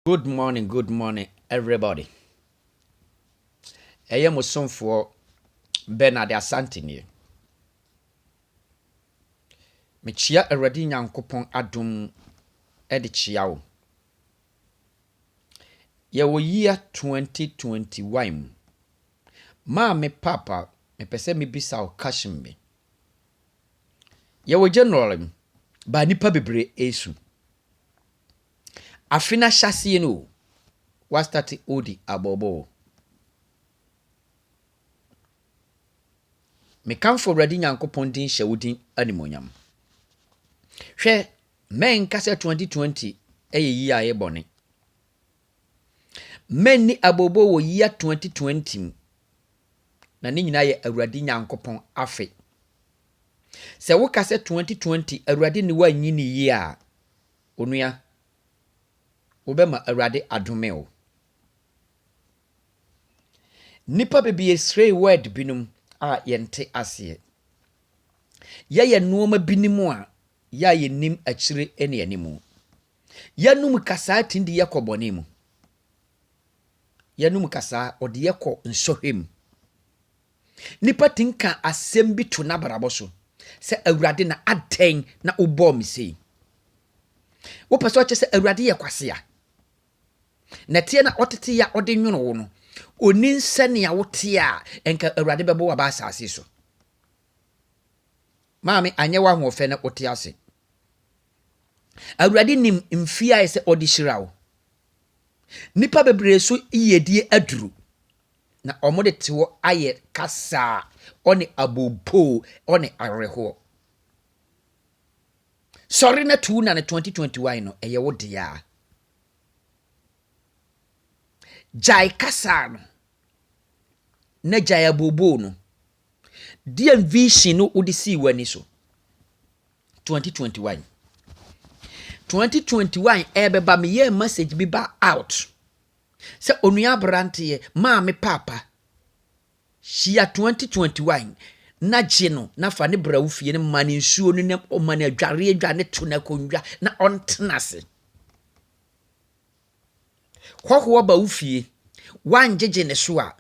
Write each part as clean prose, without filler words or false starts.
Good morning, everybody. I am for Benard Asante nie. Mechia Awurade Nyankopɔn adom de kyia wo. Yɛwɔ year 2021 mu. Me papa, mepɛ sɛ mebisa wo question me. Yɛwɔ January mu, ba nipa bebree esu. Afina hyɛseɛ no, wastart odi abobo. Mekamfo Awurade Nyankopɔn din hyɛ wo din animonyam. Hwɛ, menka sɛ 2020 ɛyɛ year a yɛbɔne. Many abobo wɔ year 2020 mu. Na ne nyinaa yɛ Awurade Nyankopɔn afe. Sɛ woka sɛ 2020 Awurade ne wanyi ne yie a, onua, wobɛma Awurade adome wo. Nipa bebree srɛ word binom a yɛnte aseɛ. Yɛyɛ nneɛma binom a yɛnim akyire ne animu. Yɛnum kasa tindi yɛkɔ bɔne mu. Yɛnum kasa ɔde yɛkɔ nsɔhwɛ mu. Nipa tinka asɛm bi to n'abrabɔ so. Sɛ Awurade na adɛn na wobɔ me sei. Wopɛ sɛ ɔkyɛ sɛ Awurade yɛ kwasea. Na tie na ɔtete ya ɔde nwono wo no. Oni nsɛnea wote a enka Awurade bɛbɔ waba asase so. Maame anyɛ wa ahoɔfɛ na wote ase. Awurade nim mfie a sɛ ɔde hyira wo. Nipa bebree so iyedie aduru. Na ɔmo de te hɔ ayɛ kasa ɔne abobo ɔne awerɛhoɔ. Sɔre na tu na ne 2021 no ɛyɛ wo de a. Jai kasa no. Na jai abobo no. Deɛ vision no wode si wani so. 2021. 2021 ɛbɛba me yɛ message bi ba out. Sɛ onua abrante maame papa. Shia 2021 na gye no na fa ne bra wo fie ne ma ne nsuo no ne ɔma ne adware ne to na konwa na ɔntena se. Hɔhoɔ ba wo fie wangyegye ne so a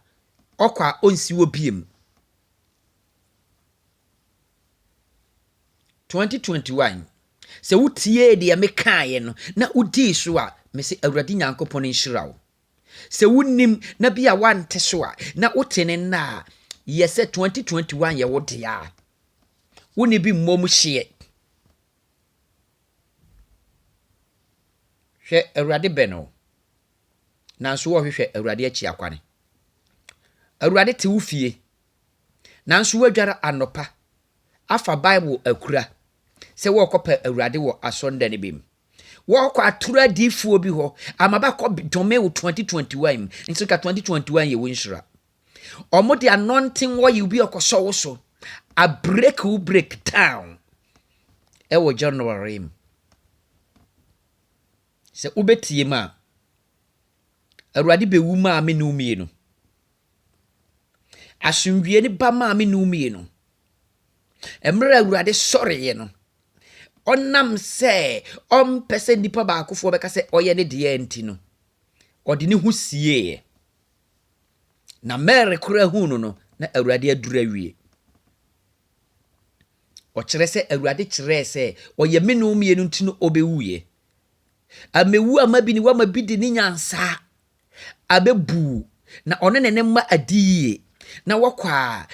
ɔkɔ a ɔnsi wɔ biem. 2021 sɛ wotie deɛ mekaeɛ no na wodii so a mese Awurade Nyankopɔn nhyira wo. Sɛ wonim na bia wante so a na wote ne na yɛ sɛ 2021 yɛ wo de a woni bi mmom hyeɛ. Hwɛ Awurade bɛno nanso wɔhwehwɛ Awurade akyi akwane. Awurade te wo fie nanso wadwara anɔpa afa Bible akura sɛ wɔkɔpɛ Awurade wɔ asɔnda ne bim. Wɔkɔ atura diifuo bi hɔ amaba kɔ dome wo 2021 nso ka 2021 yɛ wo nhyira. Ɔmo de anointing oil bi ɔkɔsɔ wo so a break down ɛwɔ January mu. Sɛ wobɛtie ma Awurade bɛwu maame ne umienu. Asomdwie ne ba maame ne umienu. Emre Awurade sɔreɛ no. Ɔnam sɛ ɔmpɛ sɛ nipa baakofoɔ bɛka sɛ ɔyɛ ne deɛ nti no. Ɔde ne ho sie. Na Mary kora hu no na Awurade adura wie. Ɔkyerɛ sɛ Awurade kyerɛ sɛ ɔyɛ me no umienu nti no ɔbɛwuye. Amewu ama bi ni wama bi di ne nyansa. Abebu na ɔne ne ma adie. Na wakɔ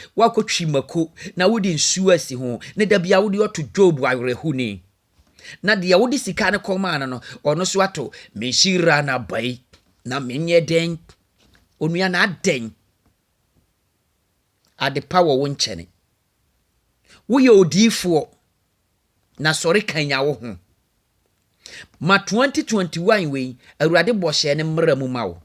twimako na wodi nsuo asi ho ne da bia wodi ɔto Job awerɛhu ni. Na deɛ wodi sika ne kɔma no ɔno so ato menhyira na bai na menyɛ den onua na aden ade power wo nkyɛne. Woyɛ odiifoɔ na sɔre kanya wo ho. Ma 2021 wei Awurade bɔhyɛ ne mmara mu ma wo.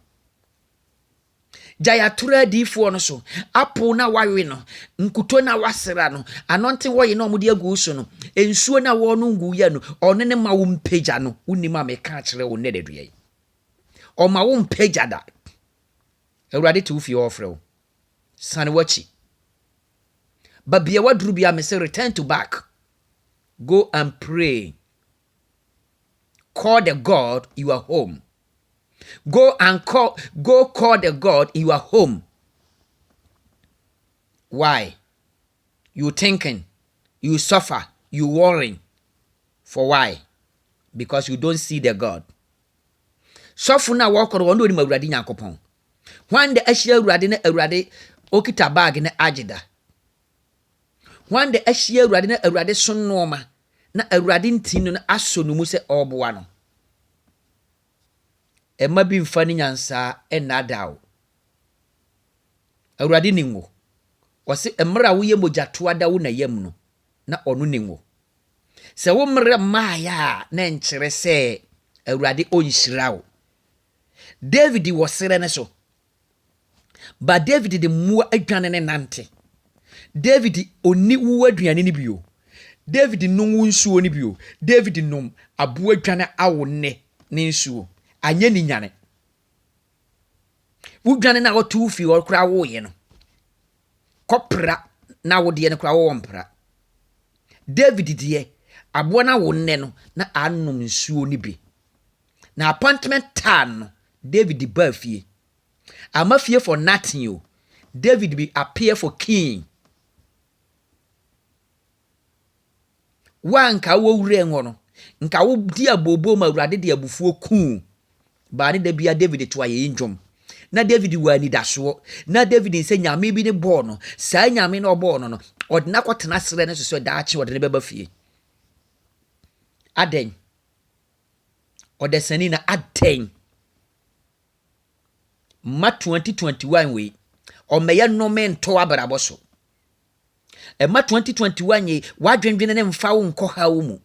Jayatura diifoɔ no so apo na wawe no nkuto na wasera no anonte wɔye na ɔmode agu so no ensuo na wɔ no ngu ya no ɔne ne ma wo mpagya no unim a meka kyerɛ wo nededua yi ɔma wo mpagya da. Awurade te wo fie ɔfrɛ wo sane wachi babia waduru bia me say return to back, go and pray, call the God you are home. Go call the God in your home. Why? You thinking, you suffer, you worrying. For why? Because you don't see the God. Suffer na walk on one ma urade Nyankopon. When the ashia urade na urade okita bag na agida. When the ashia urade na urade so noma na urade ntino na aso no mu se oboa no. Emma bi mfa ni nyansa na dawo. Urade ninwo. Wose emra wo ye mojato ada wo na yam no na onu ninwo. Se wo mre maaya na nkyere se urade onhyira wo. David was sere so. But David de mua adwane ne nante. David oni wu aduane ni bio. David nom wu nsuo ni bio. David nom abo adwane awo ne nsuo. Anye ni nyane. Wu dwane na wotu fi wo kra wo ye no. Kopra na wo de ne kra wo mpra. David de abo na wo ne no na anom nsuo ni bi. Na appointment time no David ba fie. Ama fie for nothing you. David be appear for king. Wa nka wo wure ngo no. Nka wo di abobo ma urade de abufuo ku. Ba ne da bia David to aye ndwom. Na David wa ni daso. Na David nse nyame bi ne bo no. Sa nyame no bo no no. Odna kwotena sere ne so da achi odne beba fie. Aden. Odesani na aden. Ma 2021 we o meya no men to abrabo so e ma 2021 ye wadwendwene ne mfa wo nko ha wo mu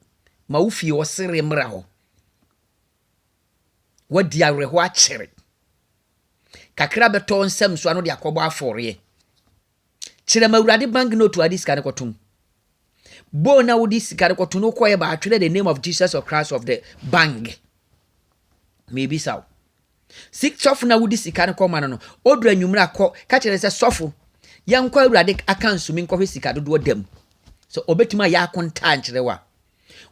ma wo fie wo sere mra ho wadi areho a kire kakra beto nsem so ano de akobo afore kire ma urade bank note adi sika ne kotum bo na wodi sika ne kotum no koye ba atwere the name of Jesus of Christ of the bank maybe so. Sik sofu na wudi sika ne koma no odura nwumra kɔ ka kire se sofu yankɔ awurade aka nsumi nkɔ sika dodo dam so obetuma ya akonta nkire wa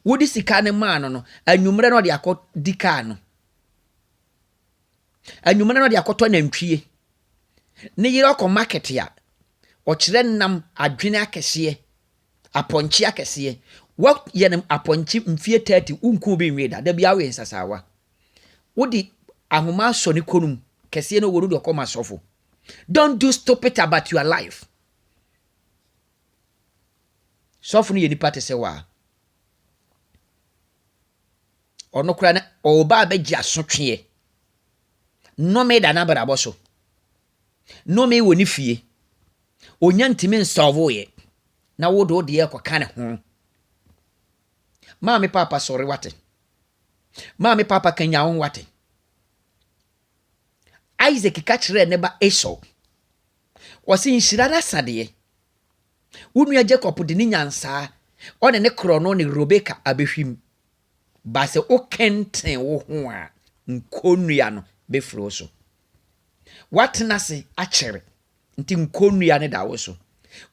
wudi sika ne ma no anwumra no de akɔ dika no anwumra no de akɔtɔ nantwie ne yire ɔkɔ market ya ɔkire nam adwene akɛse aponchi akɛse wo ye nem aponchi mfie 30 unku bi nweda da bia we nsasawa wudi ahoma so ni konum kese no woru de koma sofo. Don't do stupid about your life. Sofo ni yeni pate se wa ono kura na oba abeji asotwe no me da na brabo so no me woni fie onya ntimi nsolve ye na wodo de ye kwaka ne ho maami papa sorry wate maami papa kanya won wate Isaac kachire ne ba Esau wasi nshira na sade wonu Jacob de ni nyansa one ne krono ne Rebecca abehwim ba se o kenten wo ho a nkonua no befro so watena se akere nti nkonua ne dawo so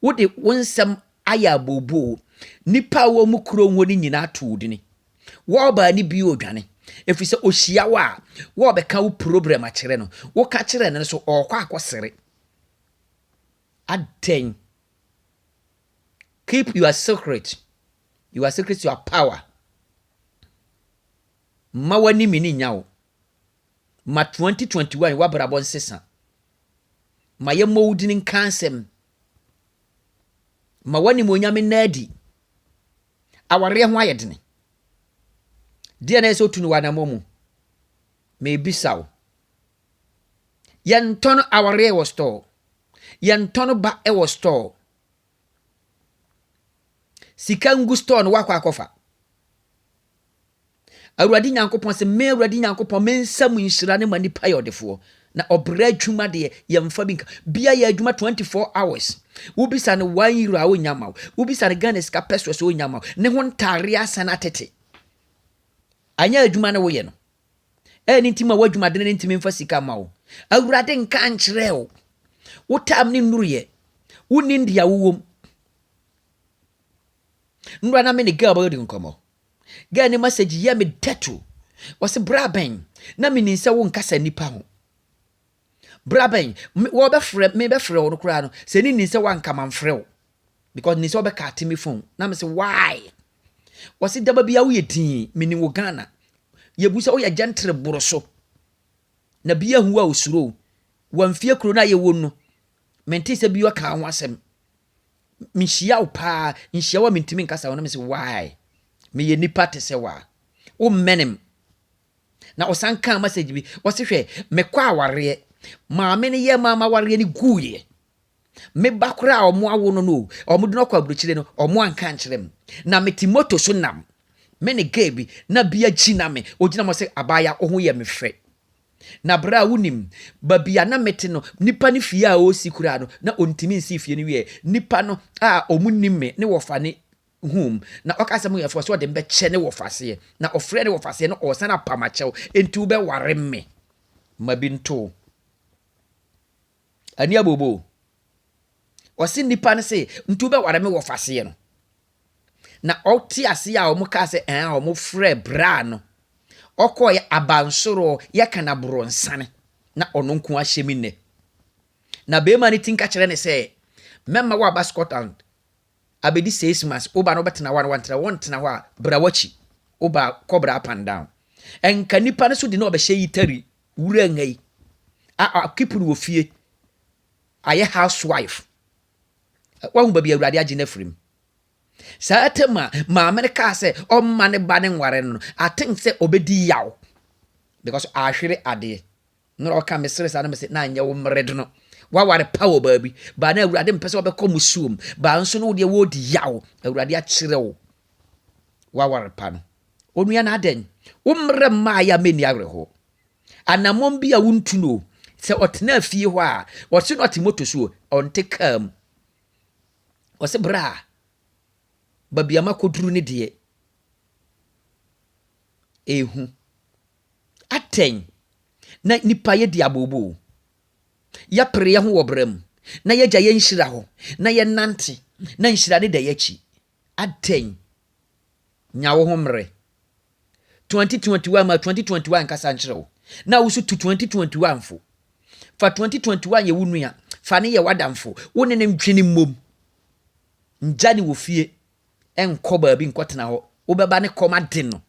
wode wonsam aya bobo nipa wo mu kro nwo ni nyina atudini wo ba ni bi odwane efise ohia wa wo beka wo problem akere no wo ka kere ne so okwa akosere aden keep your secret your power ma wani mini nyawo ma 2021 wa brabo nsesa ma ye mowudin kansem ma wani monyame nadi aware ho ayedene dia na eso tunu wana momu me bisaw yan tono aware wo store yan tono ba e wo store sika ngu store no wakwa akofa awurade nyankopon se me awurade nyankopon me nsam nhyira ne mani pa yodefo na obra adwuma de yemfa binka bia ya adwuma 24 hours wubisa ne 1 euro a wonyama wubisa ne Ghana ska peso so wonyama ne ho ntare asana tete anya adwuma ne woye no eni ntima wadwuma de ne ntimi mfa sika ma wo awurade nka nkyere wo wotam ne nuruye woni ndia wowom nura na me ne girl boy de nkomo girl ne message ya me tetu wase braben na menim sɛ wo nkasa nipa ho braben wo be frɛ wo no kra no sɛ ni nim sɛ wanka manfrɛ wo because ni sɛ wobɛka ate me phone na me sɛ why wɔsi daba bia wo yɛ din menim wo Ghana yɛbu sɛ wo yɛ gentle boro so na bia hu a osuro wamfie kuro na yɛ won no mente sɛ bia ka ho asɛm menhyia wo paa nhyia wa mentimi nkasa wo na me sɛ why me yɛ nipa te sɛ wa wo menem na osan ka message bi wɔsi hwɛ mekɔ awareɛ maame ne yɛ mama awareɛ ni guye me bakora omo awo no omo de no kwa burukyire no omo anka nkyerem na meti moto so nam me ne gabi na bia gina me ogina mo se abaya oho ye me hwɛ na bra wunim babia na meti no nipa ne fie a osi kura no na ontimi nsi fie ne wie nipa no a omu nimme ne wofa ne hum na okasa mu yefo so de mbe che ne wofase na ofre ne wofase no osana pamachew enti wo be ware me mabinto ani abobo osi nipa ne se ntu be ware me wofase no na oti ase a omu ka se omu frɛ bra no okoye abansoro ye kana bronsane na ono nko ahye mi ne na be ma ne tinka kyerɛ ne se memma wa ba Scotland abedi 6 months oba no betena won tena ho a bra wachi oba kobra up and down enka nipa ne so de na obehye yitari wura ngai a keep no ofie aye housewife wa hu ba bia awurade age na frim sa atema ma america se o ma ne ba ne nware no I think say obedi yaw because ahwere ade no ka mesere sa na me se na anya wo mredo no wa ware power baby ba na awurade mpese obekọ musuom ba nso no de wo di yaw awurade a kire wo wa ware pa no onua na aden wo mre ma ya meni agreho anamon bia wuntu no se otena fie ho a wo se no timoto so onte kam wo se bra babia makoduru ne de ehu aten na nipa ye di abobo ya pre ye ho wobram na ye gya ye nhyira ho na ye nante na nhyira ne da ye chi aten nya wo ho mre 2021 ma 2021 kasa nkyerɛw na wo so to 2021 fo fa 2021 ye wunua fa ne ye wadamfo wo ne ntwene mmom njani wo fie enko ba bi nkotena ho wo beba ne koma den no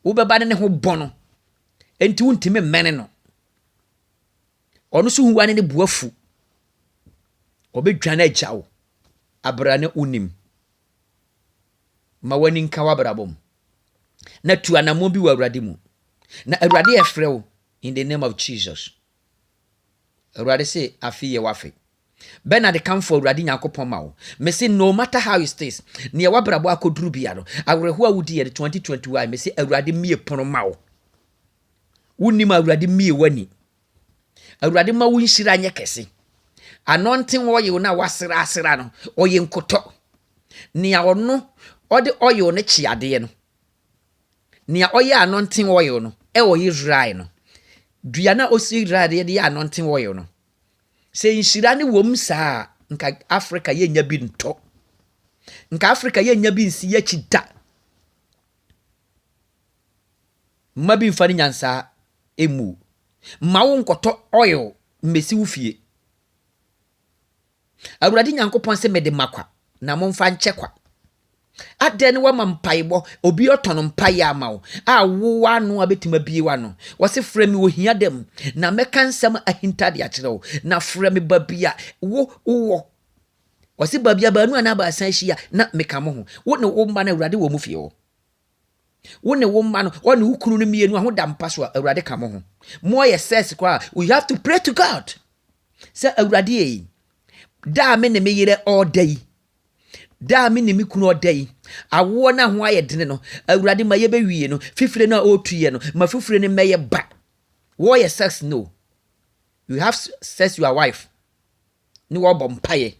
wo beba ne ho bono enti wuntime mene no ono so huwane ne buafu obedwane agyawo abrane unim ma wani nka wabrabom na tu anamo bi wa awurade mu na awurade efrew in the name of Jesus awurade say afi ye wafe Benard come for awurade Nyankopon ma wo me say no matter how it is ne ye wabrabo akoduru bia no awreho awudi ye 2021 me say awurade mie pono ma wo unim awurade mie wani awurade ma wo nhyira nye kese anointing oil na wasira asira no oye nkoto nia ono ode oil ne chiade no nia oye anointing oil no e o Israel no dua na osi Israel de anointing oil no se nhyira ne wom saa nka Africa ye nya bi nto nka Africa ye nya bi nsi ya chida mabi mfani nyansa emu mawo nkoto oil mmesi wufie awurade Nyankopon se mede makwa na momfa nchekwa aden wa mampaibo obi otono mpaye amawo a wo wanu abetima bie no wose frɛ me wo hia dem na meka nsɛm ahintade akyerew na frɛ me babia wo wose babia ba nu ana ba san hia na meka mo ho wo ne wo mba na awurade wo mu fie wo ne wo mba no wo ne ukuru no mienu aho da mpa so awurade ka mo ho mo ye sense kwa we have to pray to God say awurade da me ne me yere all day da me ne me kunu odai awo na ho ayedene no awurade ma ye bewie no fifire na otuye no ma fifire ne meye ba wo ye sex no you have sex your wife ni wo bom paye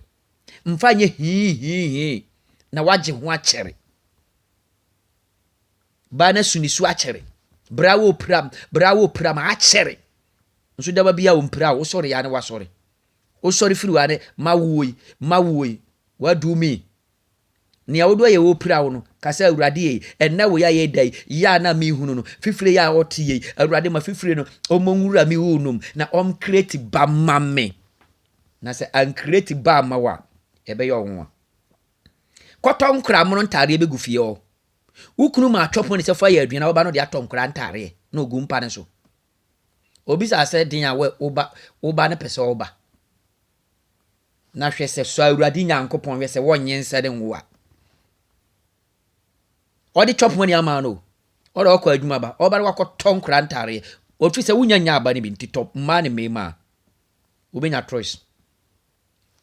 mfanye hi na waje ho akere ba na sunisu akere brawo pram akere nso da ba bia wo mpra wo sori ya ne wa sori o sori firi wa ne ma woi wa do me Nia wodo ye wo pira wo no kasa awurade yi enna wo ya ye dai ya na mi hunu no fifire ya oti yi awurade ma fifire no omonwura mi hunum na create ba mame na se an create ba ma wa ebe ye onwa koton kra mo ntare be gufie o wukunu ma atwopo ne se fa ya aduana wo ba no de atom kra ntare na ogu mpa ne so obi sa se din ya we wo ba ne pese wo ba na hwe se so awurade nyankopon we se wonye nse de nwa odi chop money ama no odi okọ adwuma ba oba wakọ ton kra ntare ofi se wunya nya aba ne bi ntitop ma ne mema obenya choice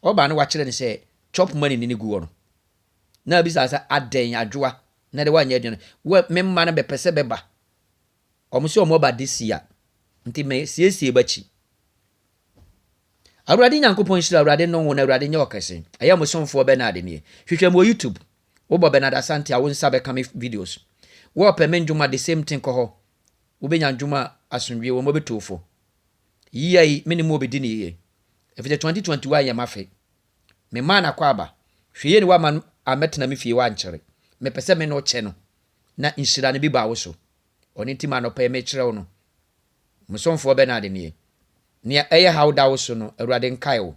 oba no wa kire ne se chop money ni gu no na bi sa aden adwoa na de wanya de no we memma na be pese beba omo se omo ba disia nti me siesie bachi awurade nyankopon shira awurade no wona awurade nya okese aya mo somfo Benard ni hwehwe mo YouTube wo bo Benard Asante a wonsa be kame videos wo peme njuma the same thing ko ho wo benya njuma asundwe wo mo betofo yiyai minimum obedi ni ye efite 2021 ya mafe me mana kwa aba hweye ni wa man ametena me fie wa nkyere me pese me no che no na inshira ne bi ba wo so oni ntima no pa me kire wo no mo somfo Benard ni nia eye hawda wo so no awurade nkae wo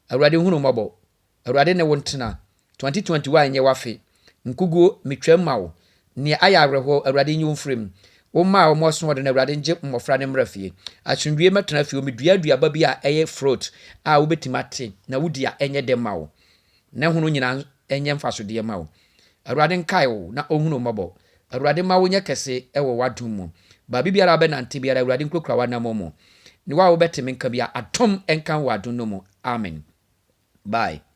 awurade hunu mobbo awurade ne wo ntena 2021 nye wafe nkuguo metwam ma wo nia aya awerho awurade nyi wo mfrem wo ma wo moso de na awurade nje mmofra ne mrafie asundwie metena fie o medua ba bi a eye fruit a wo betimate na wodi a enye de ma wo na hunu nyina enye mfaso de ma wo awurade nkae wo na ohunu mobbo awurade ma wo nye kese ewo wadum mu ba bibiara be nante biara awurade nkrokra wa na momo ni wa wo betime nka bia atom enkan wadun no mu amen bye.